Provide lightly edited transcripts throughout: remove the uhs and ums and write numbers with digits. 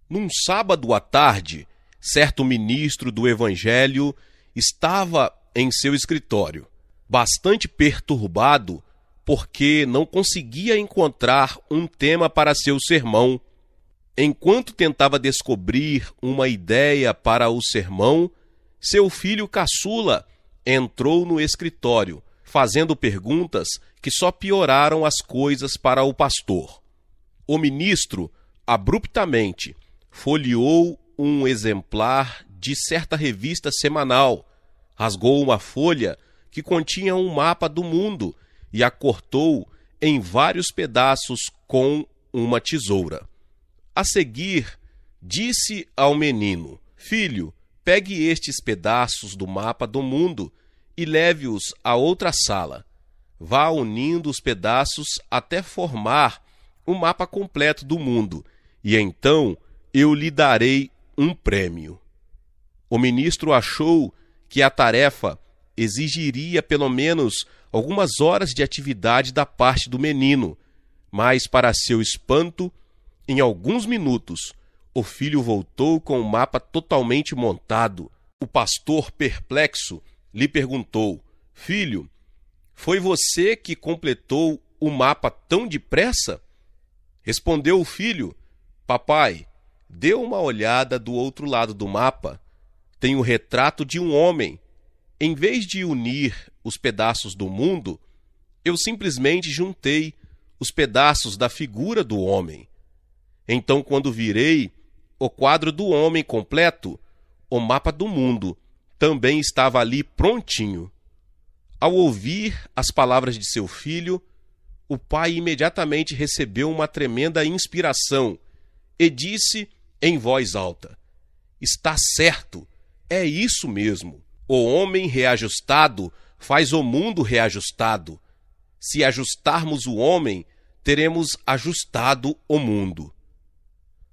Num sábado à tarde, certo ministro do Evangelho estava em seu escritório, bastante perturbado porque não conseguia encontrar um tema para seu sermão. Enquanto tentava descobrir uma ideia para o sermão, seu filho caçula entrou no escritório, fazendo perguntas que só pioraram as coisas para o pastor. O ministro, abruptamente, folheou um exemplar de certa revista semanal, rasgou uma folha que continha um mapa do mundo e a cortou em vários pedaços com uma tesoura. A seguir, disse ao menino: "Filho, pegue estes pedaços do mapa do mundo e leve-os a outra sala. Vá unindo os pedaços até formar o mapa completo do mundo, e então eu lhe darei um prêmio." O ministro achou que a tarefa exigiria pelo menos algumas horas de atividade da parte do menino, mas, para seu espanto, em alguns minutos, o filho voltou com o mapa totalmente montado. O pastor, perplexo, lhe perguntou: "Filho, foi você que completou o mapa tão depressa?" Respondeu o filho: "Papai, dê uma olhada do outro lado do mapa. Tem o retrato de um homem. Em vez de unir os pedaços do mundo, eu simplesmente juntei os pedaços da figura do homem. Então, quando virei o quadro do homem completo, o mapa do mundo também estava ali prontinho." Ao ouvir as palavras de seu filho, o pai imediatamente recebeu uma tremenda inspiração e disse em voz alta: "Está certo, é isso mesmo. O homem reajustado faz o mundo reajustado. Se ajustarmos o homem, teremos ajustado o mundo."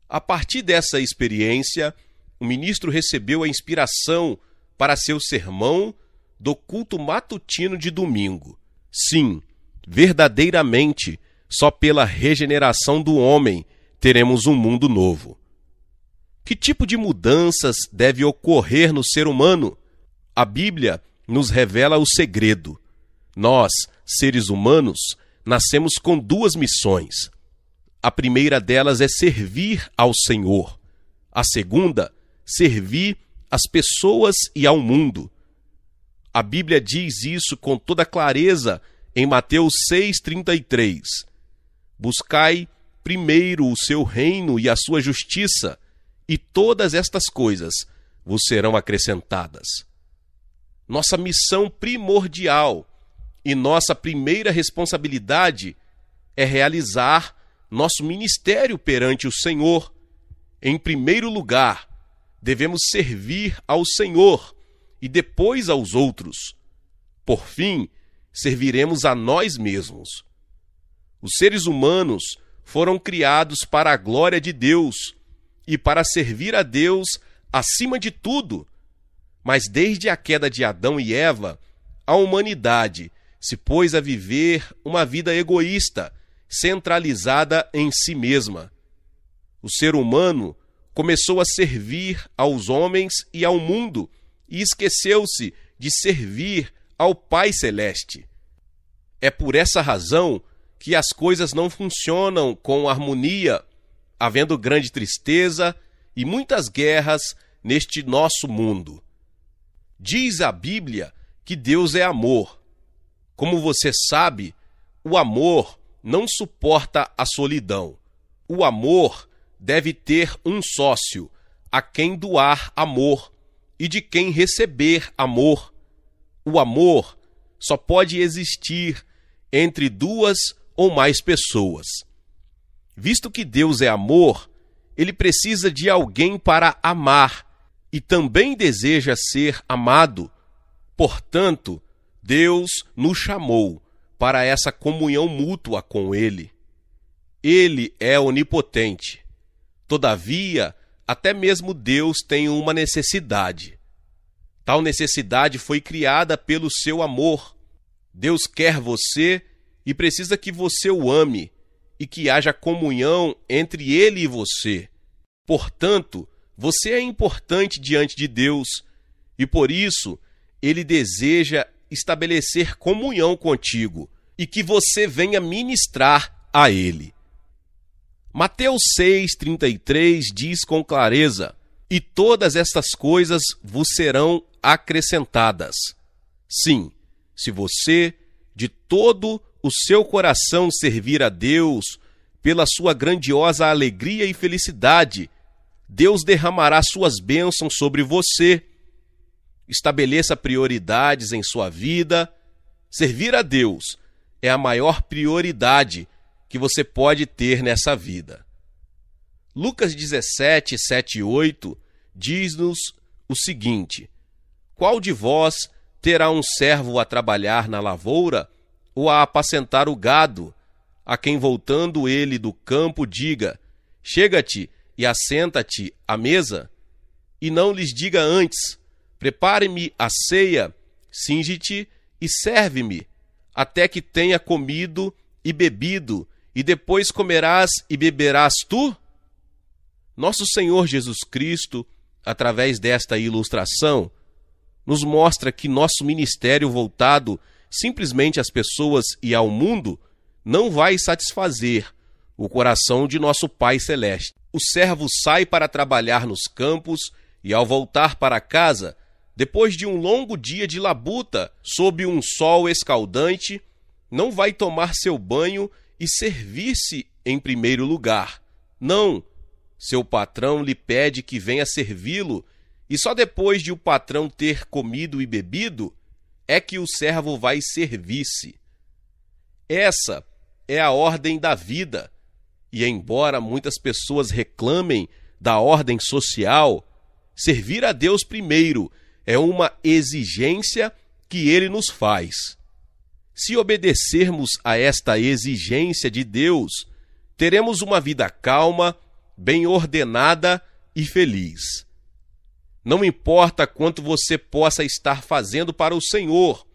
A partir dessa experiência, o ministro recebeu a inspiração para seu sermão do culto matutino de domingo. Sim, verdadeiramente, só pela regeneração do homem teremos um mundo novo. Que tipo de mudanças deve ocorrer no ser humano? A Bíblia nos revela o segredo. Nós, seres humanos, nascemos com duas missões. A primeira delas é servir ao Senhor. A segunda, servir às pessoas e ao mundo. A Bíblia diz isso com toda clareza em Mateus 6,33. "Buscai primeiro o seu reino e a sua justiça, e todas estas coisas vos serão acrescentadas." Nossa missão primordial e nossa primeira responsabilidade é realizar nosso ministério perante o Senhor. Em primeiro lugar, devemos servir ao Senhor e depois aos outros. Por fim, serviremos a nós mesmos. Os seres humanos foram criados para a glória de Deus e para servir a Deus acima de tudo. Mas desde a queda de Adão e Eva, a humanidade se pôs a viver uma vida egoísta, centralizada em si mesma. O ser humano começou a servir aos homens e ao mundo e esqueceu-se de servir ao Pai Celeste. É por essa razão que as coisas não funcionam com harmonia, havendo grande tristeza e muitas guerras neste nosso mundo. Diz a Bíblia que Deus é amor. Como você sabe, o amor não suporta a solidão. O amor deve ter um sócio, a quem doar amor e de quem receber amor. O amor só pode existir entre duas ou mais pessoas. Visto que Deus é amor, ele precisa de alguém para amar e também deseja ser amado. Portanto, Deus nos chamou para essa comunhão mútua com ele. Ele é onipotente. Todavia, até mesmo Deus tem uma necessidade. Tal necessidade foi criada pelo seu amor. Deus quer você e precisa que você o ame e que haja comunhão entre ele e você. Portanto, você é importante diante de Deus e, por isso, Ele deseja estabelecer comunhão contigo e que você venha ministrar a Ele. Mateus 6,33 diz com clareza: e todas estas coisas vos serão acrescentadas. Sim, se você, de todo o seu coração, servir a Deus, pela sua grandiosa alegria e felicidade, Deus derramará suas bênçãos sobre você. Estabeleça prioridades em sua vida. Servir a Deus é a maior prioridade que você pode ter nessa vida. Lucas 17, 7 e 8 diz-nos o seguinte: qual de vós terá um servo a trabalhar na lavoura ou a apacentar o gado, a quem voltando ele do campo diga: chega-te e assenta-te à mesa? E não lhes diga antes: prepare-me a ceia, cinge-te e serve-me, até que tenha comido e bebido, e depois comerás e beberás tu? Nosso Senhor Jesus Cristo, através desta ilustração, nos mostra que nosso ministério voltado simplesmente às pessoas e ao mundo não vai satisfazer o coração de nosso Pai Celeste. O servo sai para trabalhar nos campos e, ao voltar para casa, depois de um longo dia de labuta, sob um sol escaldante, não vai tomar seu banho e servir-se em primeiro lugar. Não, seu patrão lhe pede que venha servi-lo, e só depois de o patrão ter comido e bebido, é que o servo vai servir-se. Essa é a ordem da vida, e embora muitas pessoas reclamem da ordem social, servir a Deus primeiro é uma exigência que Ele nos faz. Se obedecermos a esta exigência de Deus, teremos uma vida calma, bem ordenada e feliz. Não importa quanto você possa estar fazendo para o Senhor,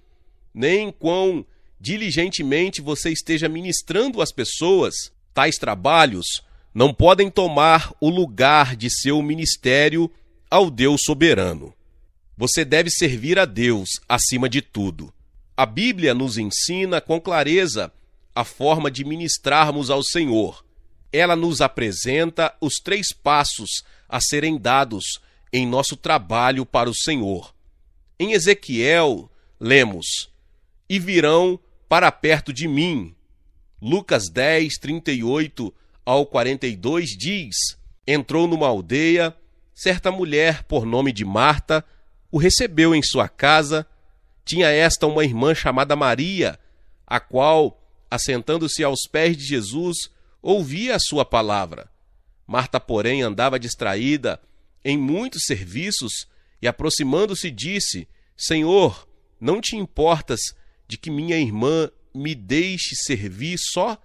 nem quão diligentemente você esteja ministrando às pessoas, tais trabalhos não podem tomar o lugar de seu ministério ao Deus soberano. Você deve servir a Deus acima de tudo. A Bíblia nos ensina com clareza a forma de ministrarmos ao Senhor. Ela nos apresenta os 3 passos a serem dados em nosso trabalho para o Senhor. Em Ezequiel, lemos: e virão para perto de mim. Lucas 10, 38 ao 42 diz: entrou numa aldeia, certa mulher por nome de Marta o recebeu em sua casa. Tinha esta uma irmã chamada Maria, a qual, assentando-se aos pés de Jesus, ouvia a sua palavra. Marta, porém, andava distraída em muitos serviços e, aproximando-se, disse: Senhor, não te importas de que minha irmã me deixe servir só?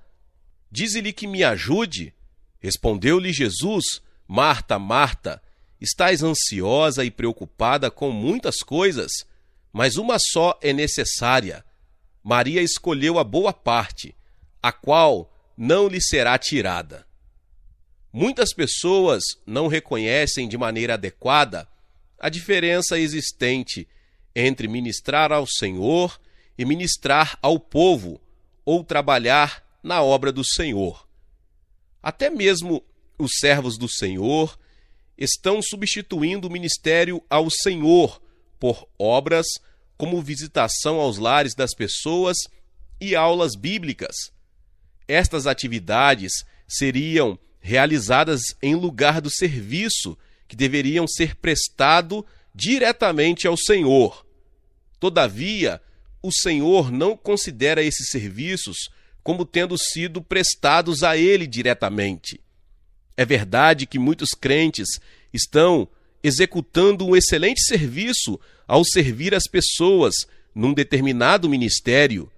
Dize-lhe que me ajude. Respondeu-lhe Jesus: Marta, Marta, estás ansiosa e preocupada com muitas coisas, mas uma só é necessária. Maria escolheu a boa parte, a qual não lhe será tirada. Muitas pessoas não reconhecem de maneira adequada a diferença existente entre ministrar ao Senhor e ministrar ao povo, ou trabalhar na obra do Senhor. Até mesmo os servos do Senhor estão substituindo o ministério ao Senhor por obras como visitação aos lares das pessoas e aulas bíblicas. Estas atividades seriam realizadas em lugar do serviço que deveriam ser prestado diretamente ao Senhor. Todavia, o Senhor não considera esses serviços como tendo sido prestados a Ele diretamente. É verdade que muitos crentes estão executando um excelente serviço ao servir as pessoas num determinado ministério,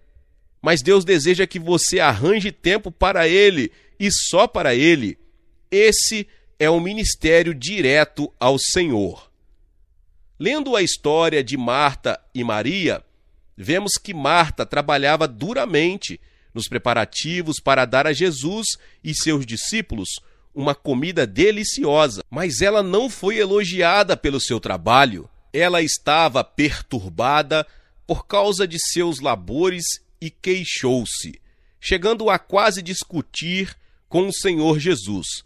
mas Deus deseja que você arranje tempo para Ele e só para Ele. Esse é um ministério direto ao Senhor. Lendo a história de Marta e Maria, vemos que Marta trabalhava duramente nos preparativos para dar a Jesus e seus discípulos uma comida deliciosa, mas ela não foi elogiada pelo seu trabalho. Ela estava perturbada por causa de seus labores e queixou-se, chegando a quase discutir com o Senhor Jesus.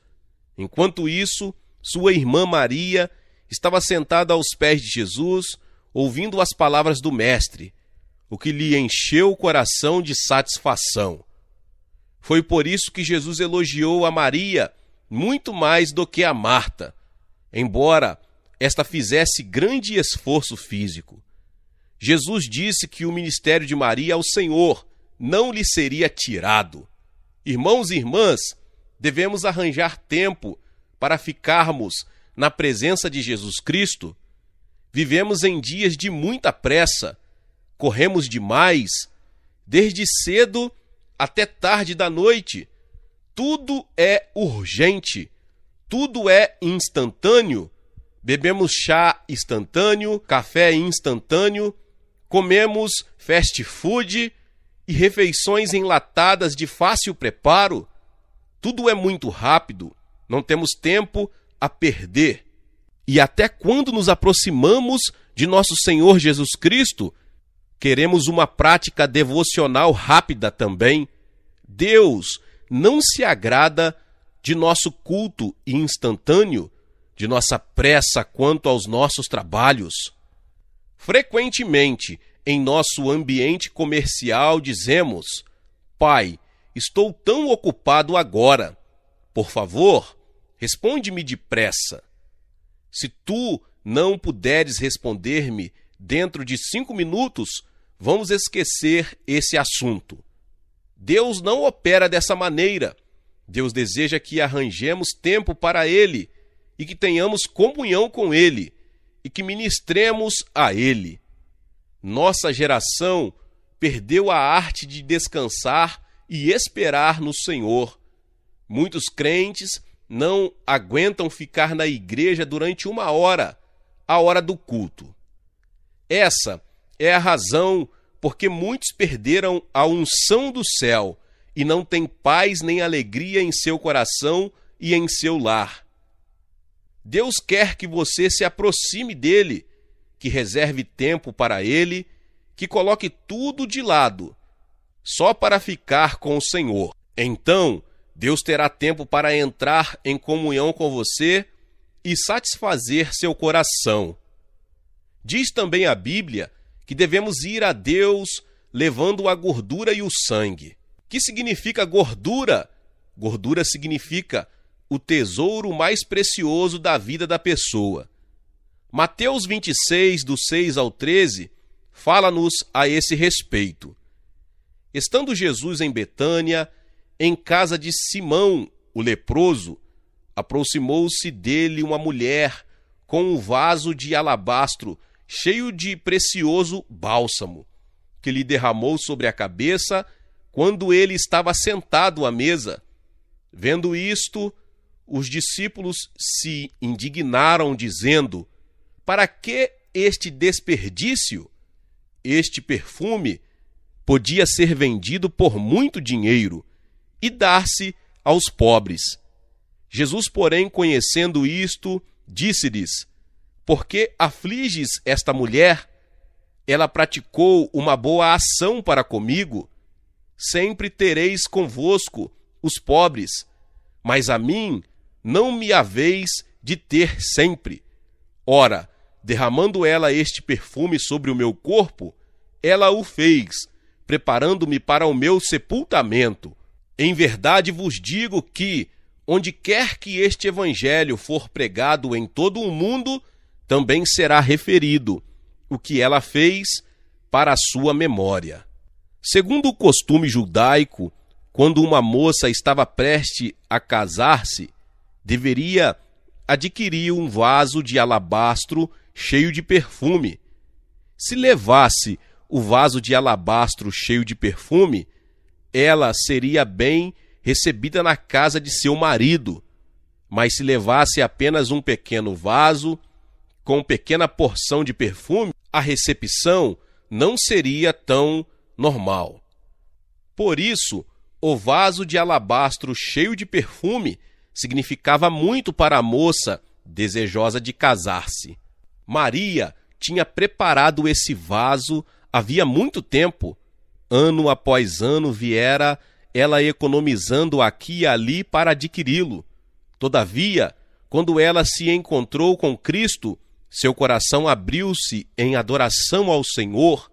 Enquanto isso, sua irmã Maria estava sentada aos pés de Jesus, ouvindo as palavras do Mestre, o que lhe encheu o coração de satisfação. Foi por isso que Jesus elogiou a Maria muito mais do que a Marta, embora esta fizesse grande esforço físico. Jesus disse que o ministério de Maria ao Senhor não lhe seria tirado. Irmãos e irmãs, devemos arranjar tempo para ficarmos na presença de Jesus Cristo. Vivemos em dias de muita pressa, corremos demais, desde cedo até tarde da noite. Tudo é urgente, tudo é instantâneo. Bebemos chá instantâneo, café instantâneo, comemos fast food e refeições enlatadas de fácil preparo. Tudo é muito rápido, não temos tempo a perder. E até quando nos aproximamos de nosso Senhor Jesus Cristo, queremos uma prática devocional rápida também. Deus não se agrada de nosso culto instantâneo, de nossa pressa quanto aos nossos trabalhos. Frequentemente, em nosso ambiente comercial, dizemos: Pai, estou tão ocupado agora. Por favor, responde-me depressa. Se tu não puderes responder-me dentro de 5 minutos, vamos esquecer esse assunto. Deus não opera dessa maneira. Deus deseja que arranjemos tempo para Ele e que tenhamos comunhão com Ele e que ministremos a Ele. Nossa geração perdeu a arte de descansar e esperar no Senhor. Muitos crentes não aguentam ficar na igreja durante 1 hora, a hora do culto. Essa é a razão porque muitos perderam a unção do céu e não têm paz nem alegria em seu coração e em seu lar. Deus quer que você se aproxime dele, que reserve tempo para ele, que coloque tudo de lado, só para ficar com o Senhor. Então, Deus terá tempo para entrar em comunhão com você e satisfazer seu coração. Diz também a Bíblia que devemos ir a Deus levando a gordura e o sangue. O que significa gordura? Gordura significa o tesouro mais precioso da vida da pessoa. Mateus 26, do 6 ao 13, fala-nos a esse respeito. Estando Jesus em Betânia, em casa de Simão, o leproso, aproximou-se dele uma mulher com um vaso de alabastro cheio de precioso bálsamo, que lhe derramou sobre a cabeça quando ele estava sentado à mesa. Vendo isto, os discípulos se indignaram, dizendo: Para que este desperdício? Este perfume podia ser vendido por muito dinheiro e dar-se aos pobres. Jesus, porém, conhecendo isto, disse-lhes: Por que afliges esta mulher? Ela praticou uma boa ação para comigo. Sempre tereis convosco os pobres, mas a mim não me haveis de ter sempre. Ora, derramando ela este perfume sobre o meu corpo, ela o fez, preparando-me para o meu sepultamento. Em verdade vos digo que, onde quer que este evangelho for pregado em todo o mundo, também será referido o que ela fez para a sua memória. Segundo o costume judaico, quando uma moça estava prestes a casar-se, deveria adquirir um vaso de alabastro cheio de perfume. Se levasse o vaso de alabastro cheio de perfume, ela seria bem recebida na casa de seu marido. Mas se levasse apenas um pequeno vaso, com pequena porção de perfume, a recepção não seria tão normal. Por isso, o vaso de alabastro cheio de perfume significava muito para a moça desejosa de casar-se. Maria tinha preparado esse vaso havia muito tempo. Ano após ano viera ela economizando aqui e ali para adquiri-lo. Todavia, quando ela se encontrou com Cristo, seu coração abriu-se em adoração ao Senhor.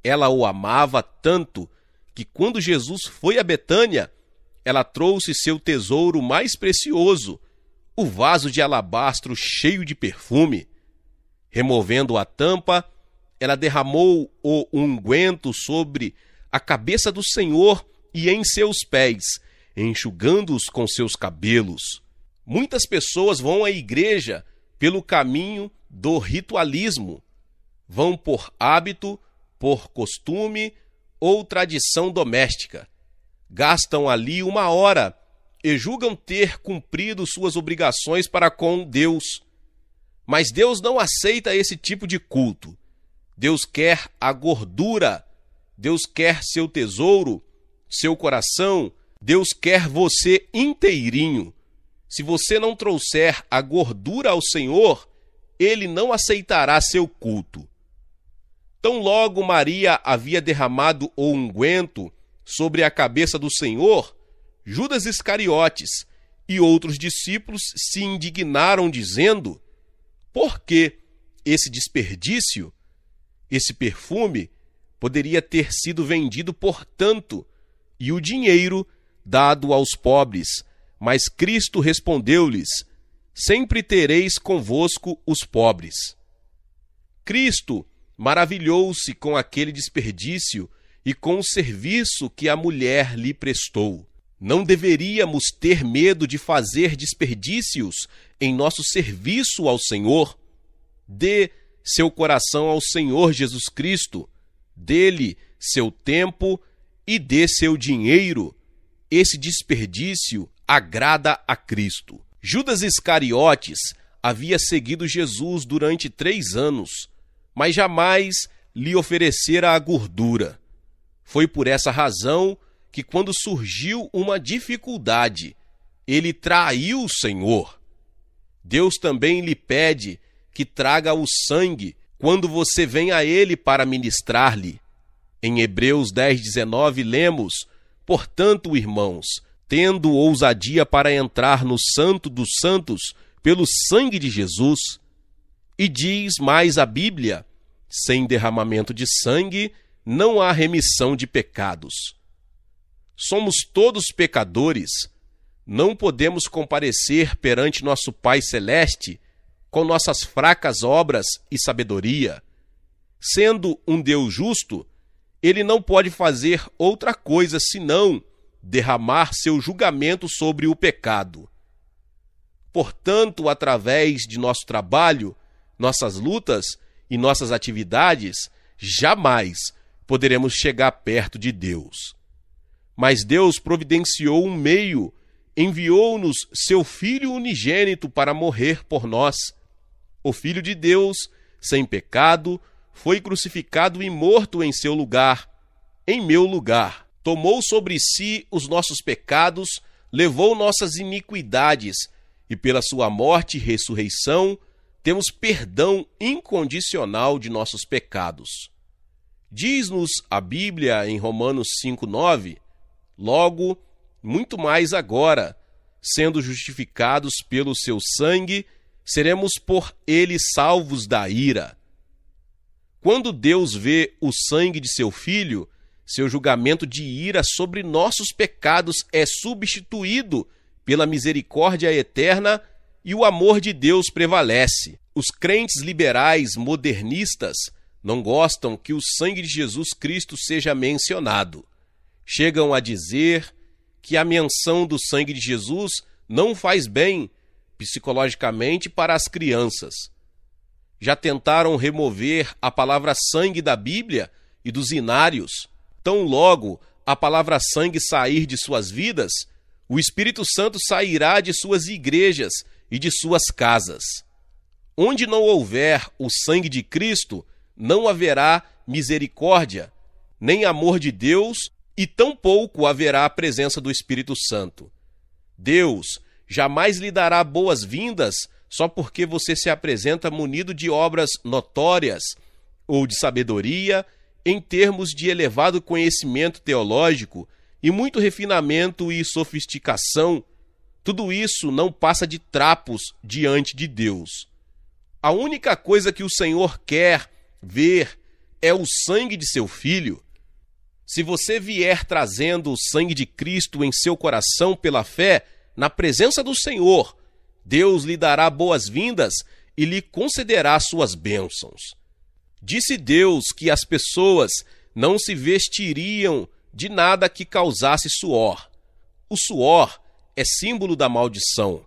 Ela o amava tanto que, quando Jesus foi a Betânia, ela trouxe seu tesouro mais precioso, o vaso de alabastro cheio de perfume. Removendo a tampa, ela derramou o unguento sobre a cabeça do Senhor e em seus pés, enxugando-os com seus cabelos. Muitas pessoas vão à igreja pelo caminho do ritualismo. Vão por hábito, por costume ou tradição doméstica. Gastam ali 1 hora e julgam ter cumprido suas obrigações para com Deus. Mas Deus não aceita esse tipo de culto. Deus quer a gordura, Deus quer seu tesouro, seu coração, Deus quer você inteirinho. Se você não trouxer a gordura ao Senhor, Ele não aceitará seu culto. Tão logo Maria havia derramado o unguento sobre a cabeça do Senhor, Judas Iscariotes e outros discípulos se indignaram, dizendo: por que esse desperdício? Esse perfume poderia ter sido vendido por tanto, e o dinheiro dado aos pobres. Mas Cristo respondeu-lhes: sempre tereis convosco os pobres. Cristo maravilhou-se com aquele desperdício e com o serviço que a mulher lhe prestou. Não deveríamos ter medo de fazer desperdícios em nosso serviço ao Senhor. Dê seu coração ao Senhor Jesus Cristo, dê-lhe seu tempo e dê seu dinheiro. Esse desperdício agrada a Cristo. Judas Iscariotes havia seguido Jesus durante 3 anos, mas jamais lhe oferecera a gordura. Foi por essa razão que, quando surgiu uma dificuldade, ele traiu o Senhor. Deus também lhe pede que traga o sangue quando você vem a ele para ministrar-lhe. Em Hebreus 10:19 lemos: portanto, irmãos, tendo ousadia para entrar no Santo dos Santos pelo sangue de Jesus. E diz mais a Bíblia: sem derramamento de sangue não há remissão de pecados. Somos todos pecadores. Não podemos comparecer perante nosso Pai Celeste com nossas fracas obras e sabedoria. Sendo um Deus justo, Ele não pode fazer outra coisa senão derramar seu julgamento sobre o pecado. Portanto, através de nosso trabalho, nossas lutas e nossas atividades, jamais poderemos chegar perto de Deus. Mas Deus providenciou um meio, enviou-nos seu Filho unigênito para morrer por nós. O Filho de Deus, sem pecado, foi crucificado e morto em seu lugar, em meu lugar. Tomou sobre si os nossos pecados, levou nossas iniquidades, e pela sua morte e ressurreição, temos perdão incondicional de nossos pecados. Diz-nos a Bíblia em Romanos 5:9, logo, muito mais agora, sendo justificados pelo seu sangue, seremos por ele salvos da ira. Quando Deus vê o sangue de seu Filho, seu julgamento de ira sobre nossos pecados é substituído pela misericórdia eterna e o amor de Deus prevalece. Os crentes liberais modernistas não gostam que o sangue de Jesus Cristo seja mencionado. Chegam a dizer que a menção do sangue de Jesus não faz bem psicologicamente para as crianças. Já tentaram remover a palavra sangue da Bíblia e dos inários. Tão logo a palavra sangue sair de suas vidas, o Espírito Santo sairá de suas igrejas e de suas casas. Onde não houver o sangue de Cristo, não haverá misericórdia, nem amor de Deus, e tampouco haverá a presença do Espírito Santo. Deus jamais lhe dará boas-vindas só porque você se apresenta munido de obras notórias ou de sabedoria, em termos de elevado conhecimento teológico e muito refinamento e sofisticação. Tudo isso não passa de trapos diante de Deus. A única coisa que o Senhor quer ver é o sangue de seu Filho. Se você vier trazendo o sangue de Cristo em seu coração pela fé, na presença do Senhor, Deus lhe dará boas-vindas e lhe concederá suas bênçãos. Disse Deus que as pessoas não se vestiriam de nada que causasse suor. O suor é símbolo da maldição.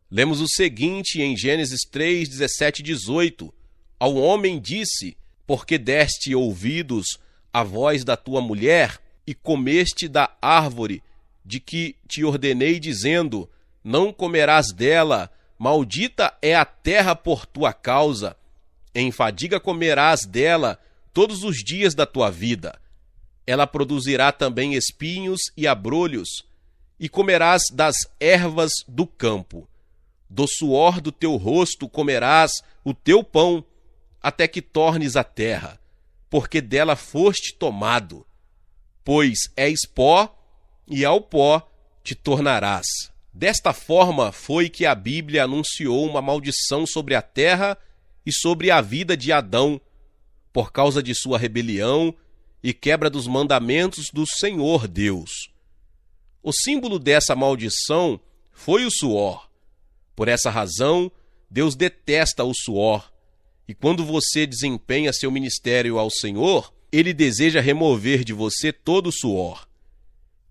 Lemos o seguinte em Gênesis 3, 17 e 18. Ao homem disse: porque deste ouvidos à voz da tua mulher e comeste da árvore de que te ordenei, dizendo: não comerás dela, maldita é a terra por tua causa. Em fadiga comerás dela todos os dias da tua vida. Ela produzirá também espinhos e abrolhos, e comerás das ervas do campo. Do suor do teu rosto comerás o teu pão, até que tornes a terra, porque dela foste tomado. Pois és pó, e ao pó te tornarás. Desta forma foi que a Bíblia anunciou uma maldição sobre a terra e sobre a vida de Adão, por causa de sua rebelião e quebra dos mandamentos do Senhor Deus. O símbolo dessa maldição foi o suor. Por essa razão, Deus detesta o suor, e quando você desempenha seu ministério ao Senhor, Ele deseja remover de você todo o suor.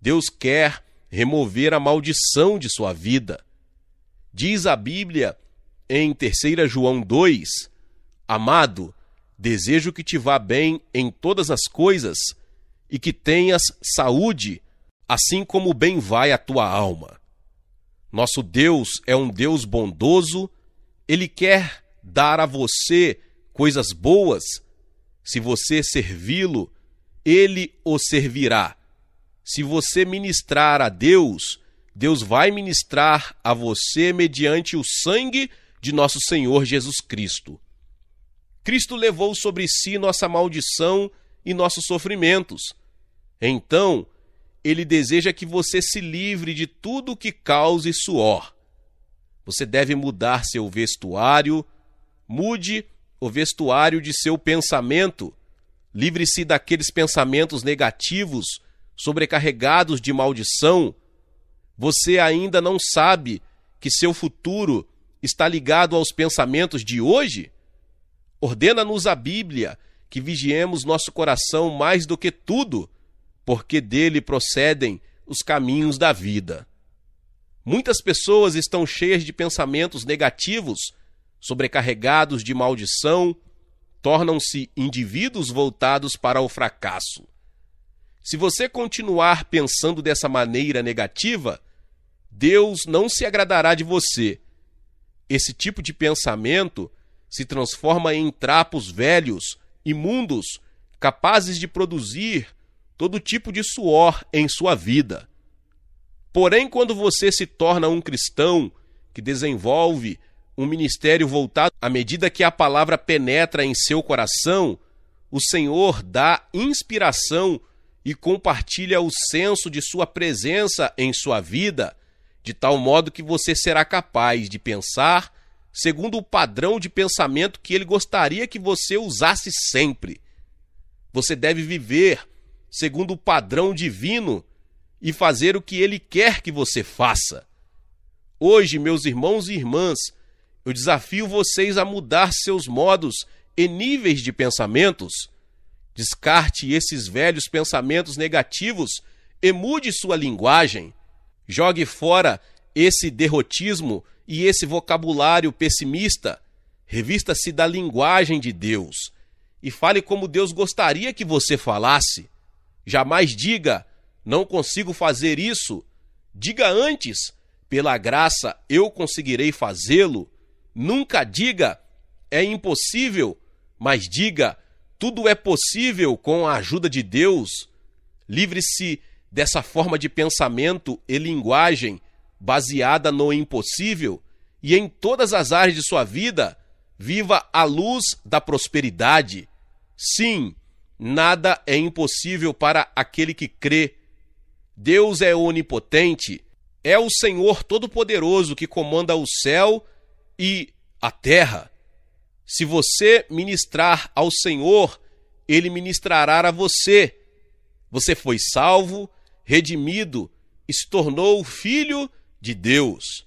Deus quer remover a maldição de sua vida. Diz a Bíblia em 3 João 2, amado, desejo que te vá bem em todas as coisas e que tenhas saúde, assim como bem vai a tua alma. Nosso Deus é um Deus bondoso, Ele quer dar a você coisas boas. Se você servi-lo, Ele o servirá. Se você ministrar a Deus, Deus vai ministrar a você mediante o sangue de nosso Senhor Jesus Cristo. Cristo levou sobre si nossa maldição e nossos sofrimentos. Então, Ele deseja que você se livre de tudo que cause suor. Você deve mudar seu vestuário, mude o vestuário de seu pensamento, livre-se daqueles pensamentos negativos, sobrecarregados de maldição. Você ainda não sabe que seu futuro está ligado aos pensamentos de hoje? Ordena-nos a Bíblia que vigiemos nosso coração mais do que tudo, porque dele procedem os caminhos da vida. Muitas pessoas estão cheias de pensamentos negativos, sobrecarregados de maldição, tornam-se indivíduos voltados para o fracasso. Se você continuar pensando dessa maneira negativa, Deus não se agradará de você. Esse tipo de pensamento se transforma em trapos velhos, imundos, capazes de produzir todo tipo de suor em sua vida. Porém, quando você se torna um cristão que desenvolve um ministério voltado à medida que a palavra penetra em seu coração, o Senhor dá inspiração e compartilha o senso de sua presença em sua vida, de tal modo que você será capaz de pensar segundo o padrão de pensamento que Ele gostaria que você usasse sempre. Você deve viver segundo o padrão divino e fazer o que Ele quer que você faça. Hoje, meus irmãos e irmãs, eu desafio vocês a mudar seus modos e níveis de pensamentos. Descarte esses velhos pensamentos negativos e mude sua linguagem. Jogue fora esse derrotismo e esse vocabulário pessimista. Revista-se da linguagem de Deus e fale como Deus gostaria que você falasse. Jamais diga, não consigo fazer isso. Diga antes, pela graça eu conseguirei fazê-lo. Nunca diga, é impossível, mas diga, tudo é possível com a ajuda de Deus. Livre-se dessa forma de pensamento e linguagem baseada no impossível, e em todas as áreas de sua vida, viva a luz da prosperidade. Sim, nada é impossível para aquele que crê. Deus é onipotente, é o Senhor Todo-Poderoso que comanda o céu e a terra. Se você ministrar ao Senhor, Ele ministrará a você. Você foi salvo, redimido e se tornou filho de Deus.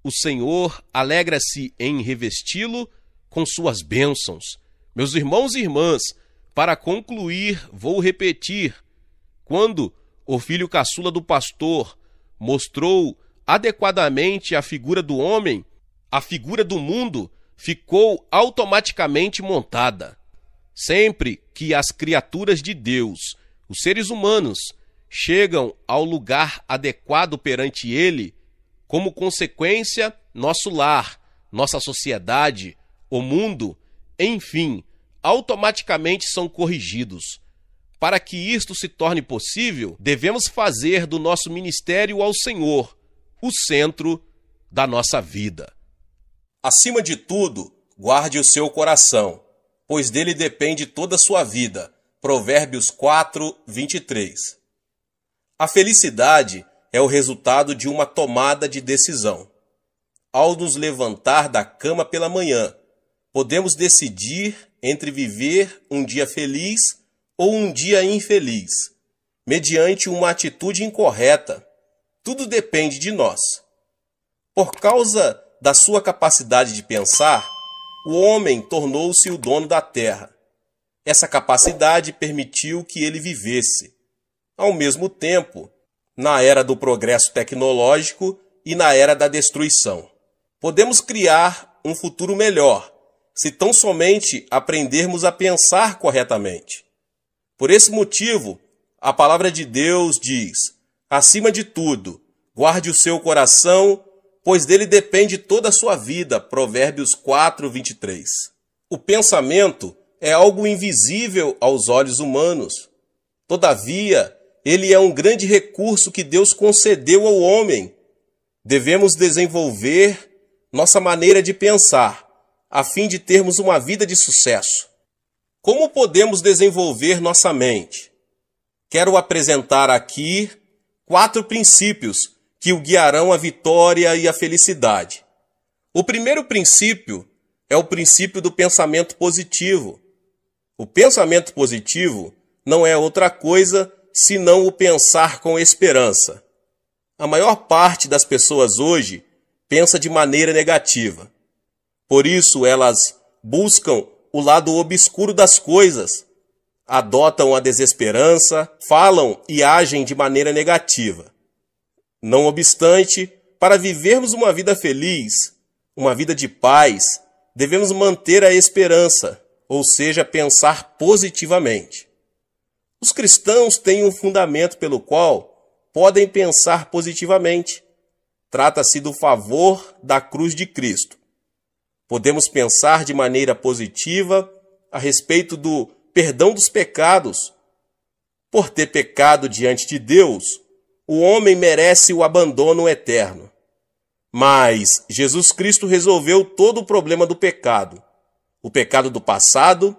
O Senhor alegra-se em revesti-lo com suas bênçãos. Meus irmãos e irmãs, para concluir, vou repetir. Quando o filho caçula do pastor mostrou adequadamente a figura do homem, a figura do mundo ficou automaticamente montada. Sempre que as criaturas de Deus, os seres humanos, chegam ao lugar adequado perante Ele, como consequência, nosso lar, nossa sociedade, o mundo, enfim, automaticamente são corrigidos. Para que isto se torne possível, devemos fazer do nosso ministério ao Senhor o centro da nossa vida. Acima de tudo, guarde o seu coração, pois dele depende toda a sua vida. Provérbios 4, 23. A felicidade é o resultado de uma tomada de decisão. Ao nos levantar da cama pela manhã, podemos decidir entre viver um dia feliz ou um dia infeliz, mediante uma atitude incorreta. Tudo depende de nós. Por causa da sua capacidade de pensar, o homem tornou-se o dono da terra. Essa capacidade permitiu que ele vivesse. Ao mesmo tempo, na era do progresso tecnológico e na era da destruição. Podemos criar um futuro melhor, se tão somente aprendermos a pensar corretamente. Por esse motivo, a palavra de Deus diz: acima de tudo, guarde o seu coração, pois dele depende toda a sua vida. Provérbios 4, 23. O pensamento é algo invisível aos olhos humanos. Todavia, ele é um grande recurso que Deus concedeu ao homem. Devemos desenvolver nossa maneira de pensar, a fim de termos uma vida de sucesso. Como podemos desenvolver nossa mente? Quero apresentar aqui 4 princípios que o guiarão à vitória e à felicidade. O primeiro princípio é o princípio do pensamento positivo. O pensamento positivo não é outra coisa senão o pensar com esperança. A maior parte das pessoas hoje pensa de maneira negativa. Por isso, elas buscam o lado obscuro das coisas, adotam a desesperança, falam e agem de maneira negativa. Não obstante, para vivermos uma vida feliz, uma vida de paz, devemos manter a esperança, ou seja, pensar positivamente. Os cristãos têm um fundamento pelo qual podem pensar positivamente. Trata-se do favor da cruz de Cristo. Podemos pensar de maneira positiva a respeito do perdão dos pecados. Por ter pecado diante de Deus, o homem merece o abandono eterno. Mas Jesus Cristo resolveu todo o problema do pecado. O pecado do passado,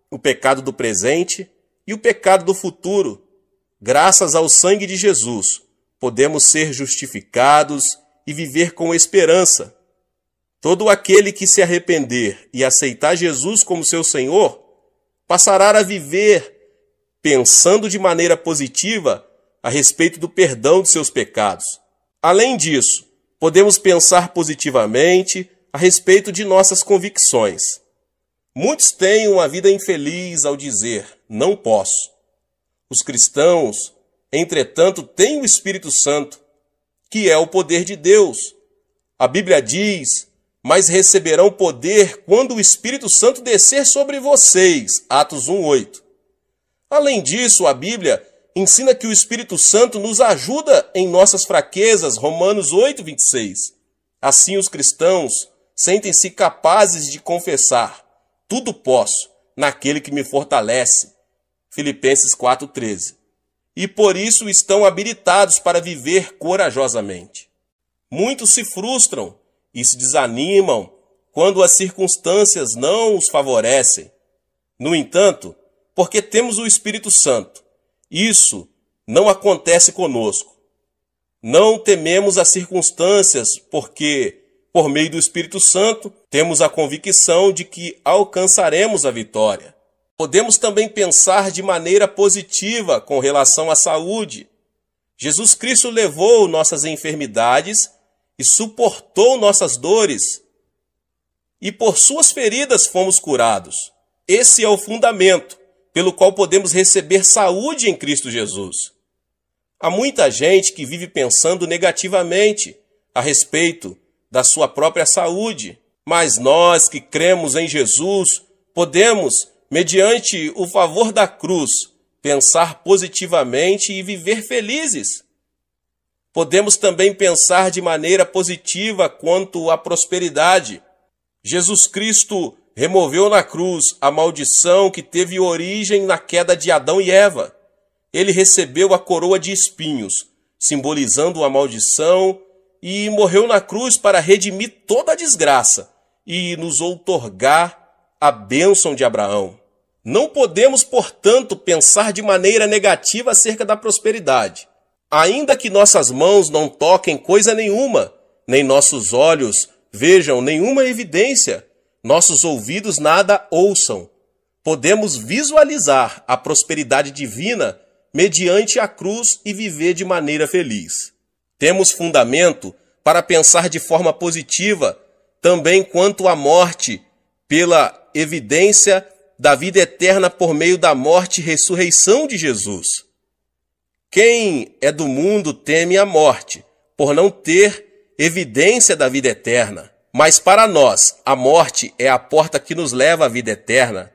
o pecado do presente e o pecado do futuro. Graças ao sangue de Jesus, podemos ser justificados e viver com esperança. Todo aquele que se arrepender e aceitar Jesus como seu Senhor, passará a viver pensando de maneira positiva a respeito do perdão de seus pecados. Além disso, podemos pensar positivamente a respeito de nossas convicções. Muitos têm uma vida infeliz ao dizer, não posso. Os cristãos, entretanto, têm o Espírito Santo, que é o poder de Deus. A Bíblia diz: mas receberão poder quando o Espírito Santo descer sobre vocês. Atos 1:8. Além disso, a Bíblia ensina que o Espírito Santo nos ajuda em nossas fraquezas. Romanos 8:26. Assim, os cristãos sentem-se capazes de confessar: tudo posso naquele que me fortalece. Filipenses 4:13. E por isso estão habilitados para viver corajosamente. Muitos se frustram e se desanimam quando as circunstâncias não os favorecem. No entanto, porque temos o Espírito Santo, isso não acontece conosco. Não tememos as circunstâncias porque, por meio do Espírito Santo, temos a convicção de que alcançaremos a vitória. Podemos também pensar de maneira positiva com relação à saúde. Jesus Cristo levou nossas enfermidades e suportou nossas dores, e por suas feridas fomos curados. Esse é o fundamento pelo qual podemos receber saúde em Cristo Jesus. Há muita gente que vive pensando negativamente a respeito da sua própria saúde, mas nós que cremos em Jesus podemos, mediante o favor da cruz, pensar positivamente e viver felizes. Podemos também pensar de maneira positiva quanto à prosperidade. Jesus Cristo removeu na cruz a maldição que teve origem na queda de Adão e Eva. Ele recebeu a coroa de espinhos, simbolizando a maldição, e morreu na cruz para redimir toda a desgraça e nos outorgar a bênção de Abraão. Não podemos, portanto, pensar de maneira negativa acerca da prosperidade. Ainda que nossas mãos não toquem coisa nenhuma, nem nossos olhos vejam nenhuma evidência, nossos ouvidos nada ouçam, podemos visualizar a prosperidade divina mediante a cruz e viver de maneira feliz. Temos fundamento para pensar de forma positiva também quanto à morte, pela evidência da vida eterna por meio da morte e ressurreição de Jesus. Quem é do mundo teme a morte, por não ter evidência da vida eterna. Mas para nós, a morte é a porta que nos leva à vida eterna.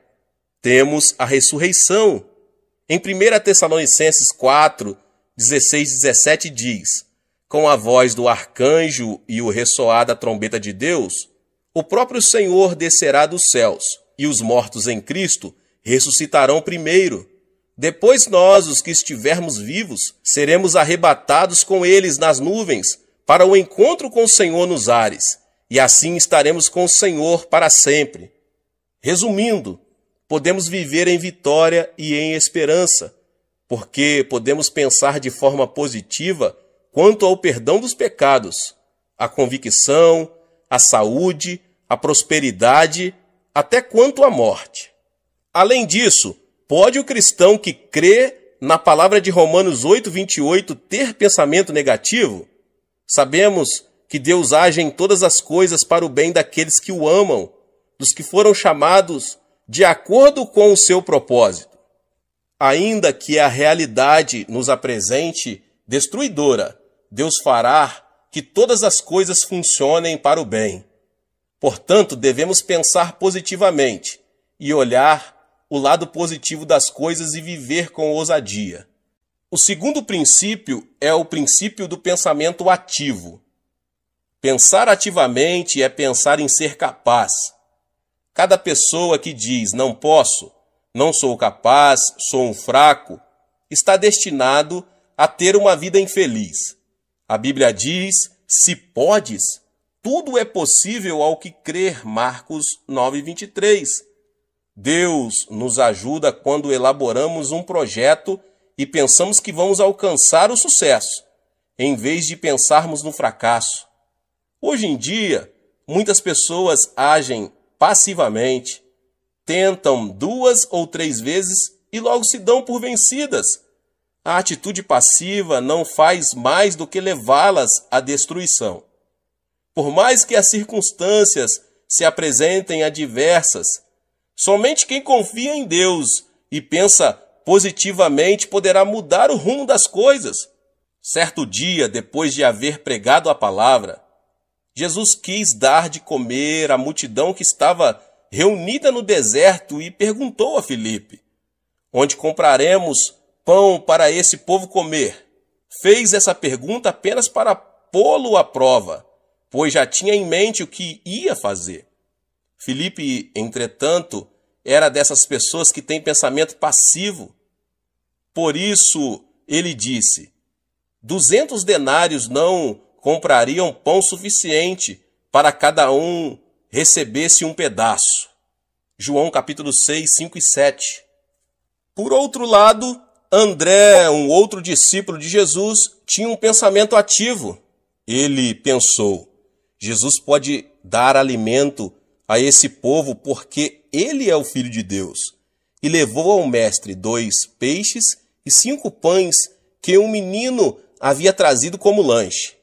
Temos a ressurreição. Em 1 Tessalonicenses 4, 16 e 17 diz: com a voz do arcanjo e o ressoar da trombeta de Deus, o próprio Senhor descerá dos céus, e os mortos em Cristo ressuscitarão primeiro. Depois nós, os que estivermos vivos, seremos arrebatados com eles nas nuvens, para o encontro com o Senhor nos ares, e assim estaremos com o Senhor para sempre. Resumindo, podemos viver em vitória e em esperança, porque podemos pensar de forma positiva quanto ao perdão dos pecados, a convicção, a saúde, a prosperidade, até quanto à morte. Além disso, pode o cristão que crê na palavra de Romanos 8, 28 ter pensamento negativo? Sabemos que Deus age em todas as coisas para o bem daqueles que o amam, dos que foram chamados de acordo com o seu propósito. Ainda que a realidade nos apresente destruidora, Deus fará que todas as coisas funcionem para o bem. Portanto, devemos pensar positivamente e olhar o lado positivo das coisas e viver com ousadia. O segundo princípio é o princípio do pensamento ativo. Pensar ativamente é pensar em ser capaz. Cada pessoa que diz não posso, não sou capaz, sou um fraco, está destinado a ter uma vida infeliz. A Bíblia diz, se podes, tudo é possível ao que crer, Marcos 9, 23. Deus nos ajuda quando elaboramos um projeto e pensamos que vamos alcançar o sucesso, em vez de pensarmos no fracasso. Hoje em dia, muitas pessoas agem passivamente, tentam 2 ou 3 vezes e logo se dão por vencidas. A atitude passiva não faz mais do que levá-las à destruição. Por mais que as circunstâncias se apresentem adversas, somente quem confia em Deus e pensa positivamente poderá mudar o rumo das coisas. Certo dia, depois de haver pregado a palavra, Jesus quis dar de comer à multidão que estava reunida no deserto e perguntou a Filipe: onde compraremos pão para esse povo comer? Fez essa pergunta apenas para pô-lo à prova, pois já tinha em mente o que ia fazer. Filipe, entretanto, era dessas pessoas que têm pensamento passivo. Por isso, ele disse: 200 denários não comprariam pão suficiente para cada um recebesse um pedaço. João capítulo 6, 5 e 7. Por outro lado, André, um outro discípulo de Jesus, tinha um pensamento ativo. Ele pensou: Jesus pode dar alimento a esse povo porque ele é o Filho de Deus. E levou ao mestre 2 peixes e 5 pães que um menino havia trazido como lanche.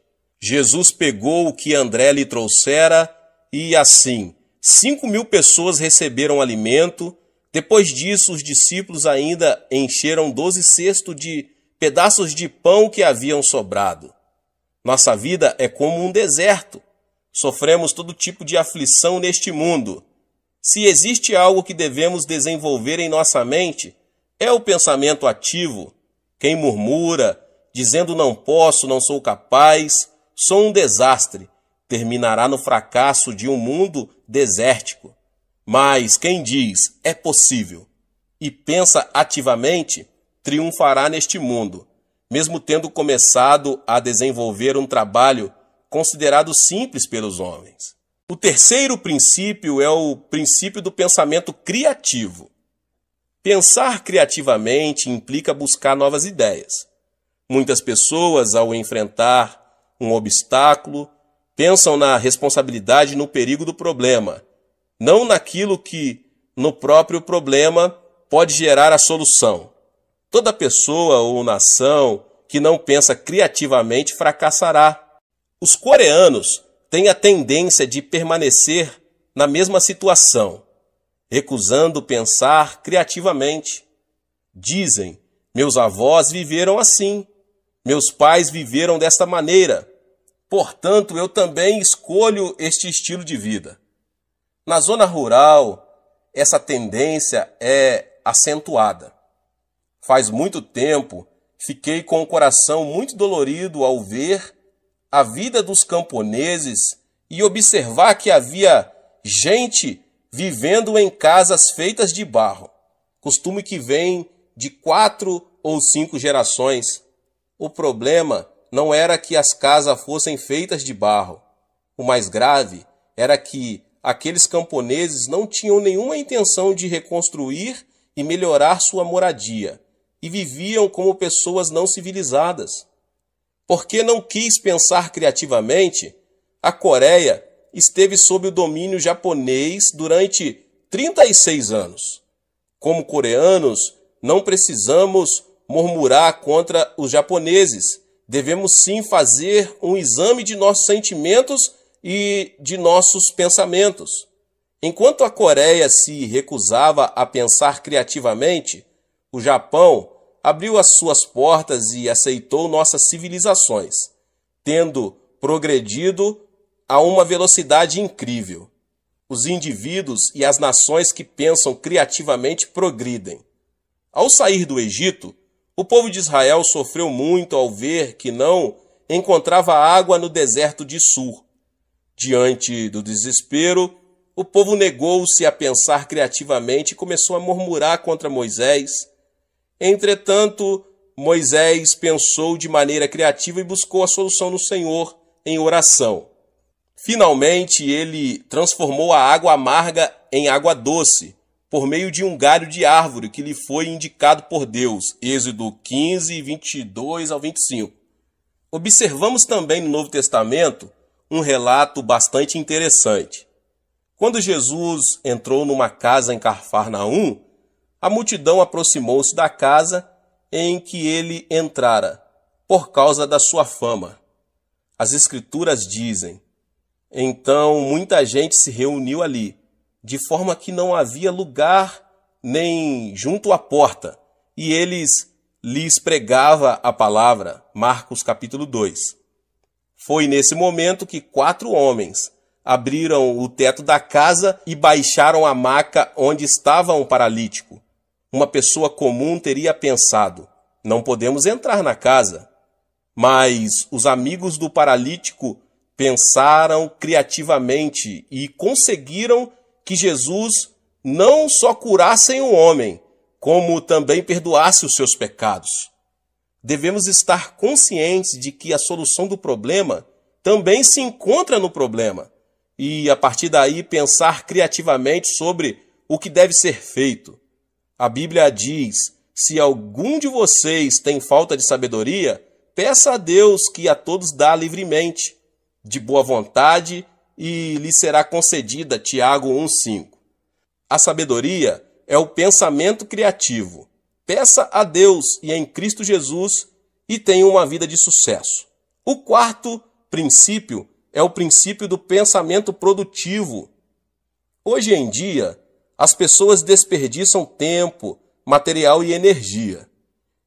Jesus pegou o que André lhe trouxera e assim 5.000 pessoas receberam alimento. Depois disso, os discípulos ainda encheram 12 cestos de pedaços de pão que haviam sobrado. Nossa vida é como um deserto. Sofremos todo tipo de aflição neste mundo. Se existe algo que devemos desenvolver em nossa mente, é o pensamento ativo. Quem murmura, dizendo não posso, não sou capaz, sou um desastre, terminará no fracasso de um mundo desértico. Mas quem diz é possível e pensa ativamente, triunfará neste mundo, mesmo tendo começado a desenvolver um trabalho considerado simples pelos homens. O terceiro princípio é o princípio do pensamento criativo. Pensar criativamente implica buscar novas ideias. Muitas pessoas, ao enfrentar um obstáculo, pensam na responsabilidade e no perigo do problema, não naquilo que, no próprio problema, pode gerar a solução. Toda pessoa ou nação que não pensa criativamente fracassará. Os coreanos têm a tendência de permanecer na mesma situação, recusando pensar criativamente. Dizem: meus avós viveram assim, meus pais viveram desta maneira, portanto eu também escolho este estilo de vida. Na zona rural, essa tendência é acentuada. Faz muito tempo, fiquei com o coração muito dolorido ao ver a vida dos camponeses e observar que havia gente vivendo em casas feitas de barro, costume que vem de 4 ou 5 gerações. O problema não era que as casas fossem feitas de barro. O mais grave era que aqueles camponeses não tinham nenhuma intenção de reconstruir e melhorar sua moradia, e viviam como pessoas não civilizadas. Porque não quis pensar criativamente, a Coreia esteve sob o domínio japonês durante 36 anos. Como coreanos, não precisamos murmurar contra os japoneses. Devemos sim fazer um exame de nossos sentimentos e de nossos pensamentos. Enquanto a Coreia se recusava a pensar criativamente, o Japão abriu as suas portas e aceitou nossas civilizações, tendo progredido a uma velocidade incrível. Os indivíduos e as nações que pensam criativamente progridem. Ao sair do Egito, o povo de Israel sofreu muito ao ver que não encontrava água no deserto de Sur. Diante do desespero, o povo negou-se a pensar criativamente e começou a murmurar contra Moisés. Entretanto, Moisés pensou de maneira criativa e buscou a solução no Senhor em oração. Finalmente, ele transformou a água amarga em água doce, por meio de um galho de árvore que lhe foi indicado por Deus. Êxodo 15, 22 ao 25. Observamos também no Novo Testamento um relato bastante interessante. Quando Jesus entrou numa casa em Cafarnaum, a multidão aproximou-se da casa em que ele entrara, por causa da sua fama. As Escrituras dizem: então muita gente se reuniu ali, de forma que não havia lugar nem junto à porta, e lhes pregava a palavra. Marcos capítulo 2. Foi nesse momento que 4 homens abriram o teto da casa e baixaram a maca onde estava um paralítico. Uma pessoa comum teria pensado: não podemos entrar na casa. Mas os amigos do paralítico pensaram criativamente e conseguiram que Jesus não só curasse o homem, como também perdoasse os seus pecados. Devemos estar conscientes de que a solução do problema também se encontra no problema e, a partir daí, pensar criativamente sobre o que deve ser feito. A Bíblia diz: se algum de vocês tem falta de sabedoria, peça a Deus, que a todos dá livremente, de boa vontade, e lhe será concedida. Tiago 1,5. A sabedoria é o pensamento criativo. Peça a Deus e em Cristo Jesus e tenha uma vida de sucesso. O quarto princípio é o princípio do pensamento produtivo. Hoje em dia, as pessoas desperdiçam tempo, material e energia.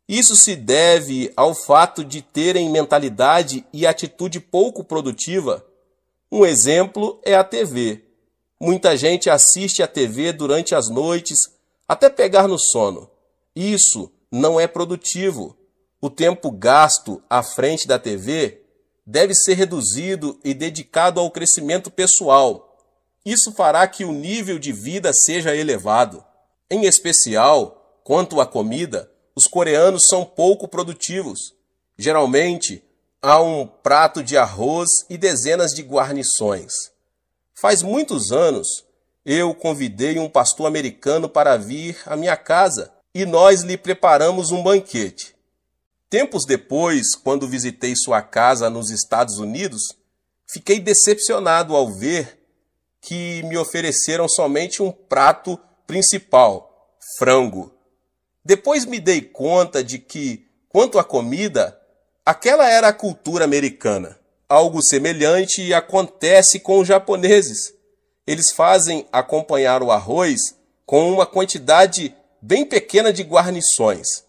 Isso se deve ao fato de terem mentalidade e atitude pouco produtiva. Um exemplo é a TV. Muita gente assiste a TV durante as noites até pegar no sono. Isso não é produtivo. O tempo gasto à frente da TV deve ser reduzido e dedicado ao crescimento pessoal. Isso fará que o nível de vida seja elevado. Em especial, quanto à comida, os coreanos são pouco produtivos. Geralmente, há um prato de arroz e dezenas de guarnições. Faz muitos anos, eu convidei um pastor americano para vir à minha casa e nós lhe preparamos um banquete. Tempos depois, quando visitei sua casa nos Estados Unidos, fiquei decepcionado ao ver que me ofereceram somente um prato principal, frango. Depois me dei conta de que, quanto à comida, aquela era a cultura americana. Algo semelhante acontece com os japoneses. Eles fazem acompanhar o arroz com uma quantidade bem pequena de guarnições.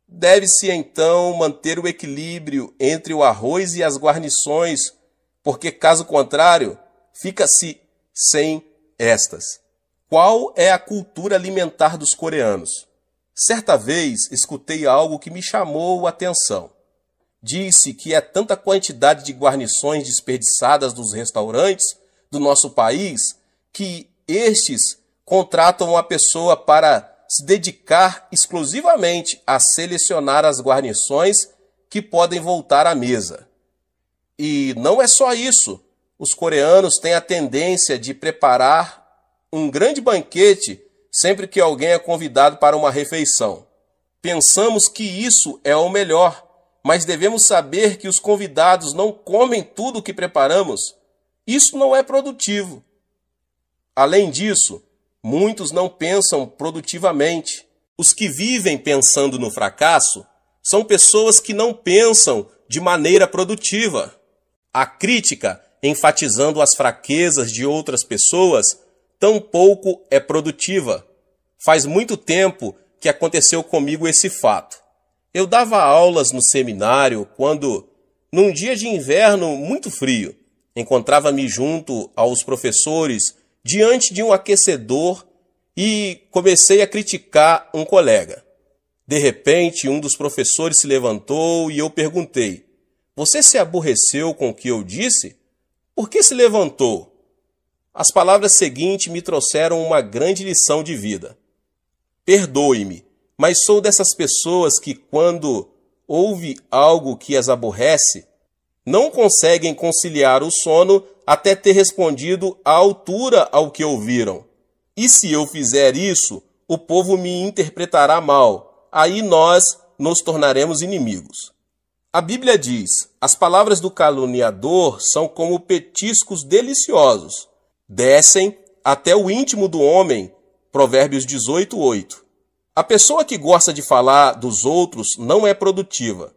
Deve-se então manter o equilíbrio entre o arroz e as guarnições, porque caso contrário, fica-se sem estas. Qual é a cultura alimentar dos coreanos? Certa vez escutei algo que me chamou a atenção. Disse que é tanta quantidade de guarnições desperdiçadas dos restaurantes do nosso país que estes contratam uma pessoa para se dedicar exclusivamente a selecionar as guarnições que podem voltar à mesa. E não é só isso. Os coreanos têm a tendência de preparar um grande banquete sempre que alguém é convidado para uma refeição. Pensamos que isso é o melhor, mas devemos saber que os convidados não comem tudo o que preparamos. Isso não é produtivo. Além disso, muitos não pensam produtivamente. Os que vivem pensando no fracasso são pessoas que não pensam de maneira produtiva. A crítica, enfatizando as fraquezas de outras pessoas, tampouco é produtiva. Faz muito tempo que aconteceu comigo esse fato. Eu dava aulas no seminário quando, num dia de inverno muito frio, encontrava-me junto aos professores diante de um aquecedor e comecei a criticar um colega. De repente, um dos professores se levantou e eu perguntei: "Você se aborreceu com o que eu disse? Por que se levantou?" As palavras seguintes me trouxeram uma grande lição de vida. Perdoe-me, mas sou dessas pessoas que, quando ouve algo que as aborrece, não conseguem conciliar o sono até ter respondido à altura ao que ouviram. E se eu fizer isso, o povo me interpretará mal. Aí nós nos tornaremos inimigos. A Bíblia diz: as palavras do caluniador são como petiscos deliciosos. Descem até o íntimo do homem. Provérbios 18:8. A pessoa que gosta de falar dos outros não é produtiva.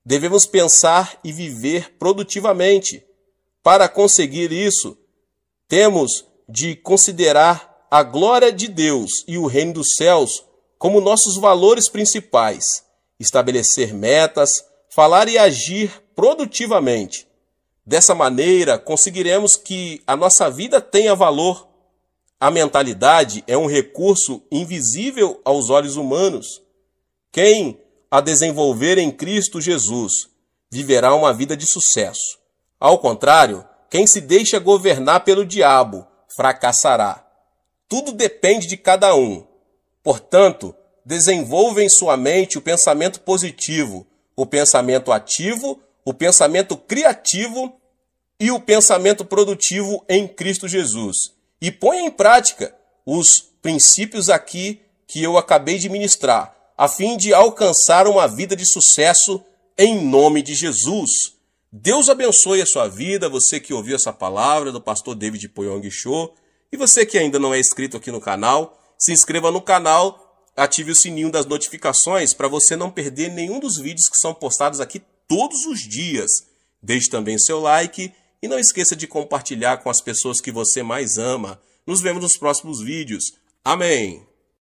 Devemos pensar e viver produtivamente. Para conseguir isso, temos de considerar a glória de Deus e o reino dos céus como nossos valores principais, estabelecer metas, falar e agir produtivamente. Dessa maneira, conseguiremos que a nossa vida tenha valor. A mentalidade é um recurso invisível aos olhos humanos. Quem a desenvolver em Cristo Jesus viverá uma vida de sucesso. Ao contrário, quem se deixa governar pelo diabo fracassará. Tudo depende de cada um. Portanto, desenvolva em sua mente o pensamento positivo, o pensamento ativo, o pensamento criativo e o pensamento produtivo em Cristo Jesus. E ponha em prática os princípios aqui que eu acabei de ministrar, a fim de alcançar uma vida de sucesso em nome de Jesus. Deus abençoe a sua vida, você que ouviu essa palavra do pastor David Poyong Cho. E você que ainda não é inscrito aqui no canal, se inscreva no canal, ative o sininho das notificações para você não perder nenhum dos vídeos que são postados aqui todos os dias. Deixe também seu like e não esqueça de compartilhar com as pessoas que você mais ama. Nos vemos nos próximos vídeos. Amém!